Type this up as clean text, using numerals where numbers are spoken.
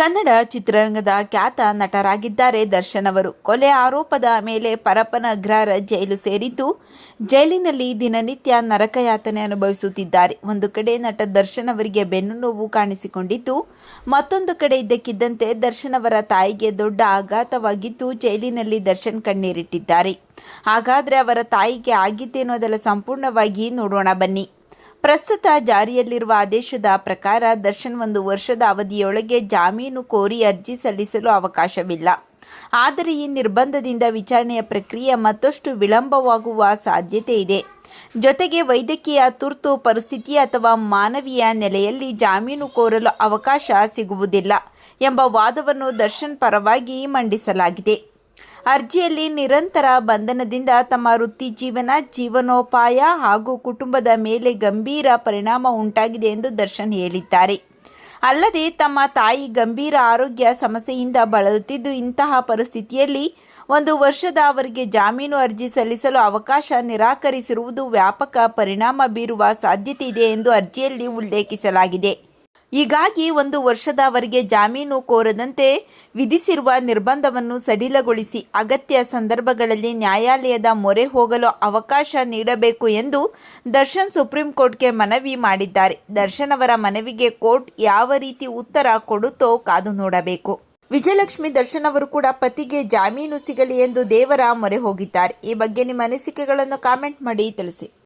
ಕನ್ನಡ ಚಿತ್ರರಂಗದ ಖ್ಯಾತ ನಟರಾಗಿದ್ದಾರೆ ದರ್ಶನ್ ಅವರು. ಕೊಲೆ ಆರೋಪದ ಮೇಲೆ ಪರಪ್ಪನ ಅಗ್ರಹಾರ ಜೈಲು ಸೇರಿದ್ದು, ಜೈಲಿನಲ್ಲಿ ದಿನನಿತ್ಯ ನರಕಯಾತನೆ ಅನುಭವಿಸುತ್ತಿದ್ದಾರೆ. ಒಂದು ಕಡೆ ನಟ ದರ್ಶನ್ ಅವರಿಗೆ ಬೆನ್ನು ನೋವು ಕಾಣಿಸಿಕೊಂಡಿದ್ದು, ಮತ್ತೊಂದು ಕಡೆ ಇದ್ದಕ್ಕಿದ್ದಂತೆ ದರ್ಶನ್ ಅವರ ತಾಯಿಗೆ ದೊಡ್ಡ ಆಘಾತವಾಗಿದ್ದು, ಜೈಲಿನಲ್ಲಿ ದರ್ಶನ್ ಕಣ್ಣೀರಿಟ್ಟಿದ್ದಾರೆ. ಹಾಗಾದರೆ ಅವರ ತಾಯಿಗೆ ಆಗಿದ್ದೇನೋ ಅದೆಲ್ಲ ಸಂಪೂರ್ಣವಾಗಿ ನೋಡೋಣ ಬನ್ನಿ. ಪ್ರಸ್ತುತ ಜಾರಿಯಲ್ಲಿರುವ ಆದೇಶದ ಪ್ರಕಾರ ದರ್ಶನ್ 1 ವರ್ಷದ ಅವಧಿಯೊಳಗೆ ಜಾಮೀನು ಕೋರಿ ಅರ್ಜಿ ಸಲ್ಲಿಸಲು ಅವಕಾಶವಿಲ್ಲ. ಆದರೆ ಈ ನಿರ್ಬಂಧದಿಂದ ವಿಚಾರಣೆಯ ಪ್ರಕ್ರಿಯೆ ಮತ್ತಷ್ಟು ವಿಳಂಬವಾಗುವ ಸಾಧ್ಯತೆ ಇದೆ. ಜೊತೆಗೆ ವೈದ್ಯಕೀಯ ತುರ್ತು ಪರಿಸ್ಥಿತಿ ಅಥವಾ ಮಾನವೀಯ ನೆಲೆಯಲ್ಲಿ ಜಾಮೀನು ಕೋರಲು ಅವಕಾಶ ಸಿಗುವುದಿಲ್ಲ ಎಂಬ ವಾದವನ್ನು ದರ್ಶನ್ ಪರವಾಗಿ ಮಂಡಿಸಲಾಗಿದೆ. ಅರ್ಜಿಯಲ್ಲಿ ನಿರಂತರ ಬಂಧನದಿಂದ ತಮ್ಮ ವೃತ್ತಿ ಜೀವನೋಪಾಯ ಹಾಗೂ ಕುಟುಂಬದ ಮೇಲೆ ಗಂಭೀರ ಪರಿಣಾಮ ಉಂಟಾಗಿದೆ ಎಂದು ದರ್ಶನ್ ಹೇಳಿದ್ದಾರೆ. ಅಲ್ಲದೆ ತಮ್ಮ ತಾಯಿ ಗಂಭೀರ ಆರೋಗ್ಯ ಸಮಸ್ಯೆಯಿಂದ ಬಳಲುತ್ತಿದ್ದು, ಇಂತಹ ಪರಿಸ್ಥಿತಿಯಲ್ಲಿ 1 ವರ್ಷದ ಅವರಿಗೆ ಜಾಮೀನು ಅರ್ಜಿ ಸಲ್ಲಿಸಲು ಅವಕಾಶ ನಿರಾಕರಿಸಿರುವುದು ವ್ಯಾಪಕ ಪರಿಣಾಮ ಬೀರುವ ಸಾಧ್ಯತೆ ಇದೆ ಎಂದು ಅರ್ಜಿಯಲ್ಲಿ ಉಲ್ಲೇಖಿಸಲಾಗಿದೆ. ಹೀಗಾಗಿ 1 ವರ್ಷದ ಅವರಿಗೆ ಜಾಮೀನು ಕೋರದಂತೆ ವಿಧಿಸಿರುವ ನಿರ್ಬಂಧವನ್ನು ಸಡಿಲಗೊಳಿಸಿ ಅಗತ್ಯ ಸಂದರ್ಭಗಳಲ್ಲಿ ನ್ಯಾಯಾಲಯದ ಮೊರೆ ಹೋಗಲು ಅವಕಾಶ ನೀಡಬೇಕು ಎಂದು ದರ್ಶನ್ ಸುಪ್ರೀಂ ಕೋರ್ಟ್ಗೆ ಮನವಿ ಮಾಡಿದ್ದಾರೆ. ದರ್ಶನ್ ಅವರ ಮನವಿಗೆ ಕೋರ್ಟ್ ಯಾವ ರೀತಿ ಉತ್ತರ ಕೊಡುತ್ತೋ ಕಾದು ನೋಡಬೇಕು. ವಿಜಯಲಕ್ಷ್ಮಿ ದರ್ಶನ್ ಅವರು ಕೂಡ ಪತಿಗೆ ಜಾಮೀನು ಸಿಗಲಿ ಎಂದು ದೇವರ ಮೊರೆ ಹೋಗಿದ್ದಾರೆ. ಈ ಬಗ್ಗೆ ನಿಮ್ಮ ಅನಿಸಿಕೆಗಳನ್ನು ಕಾಮೆಂಟ್ ಮಾಡಿ ತಿಳಿಸಿ.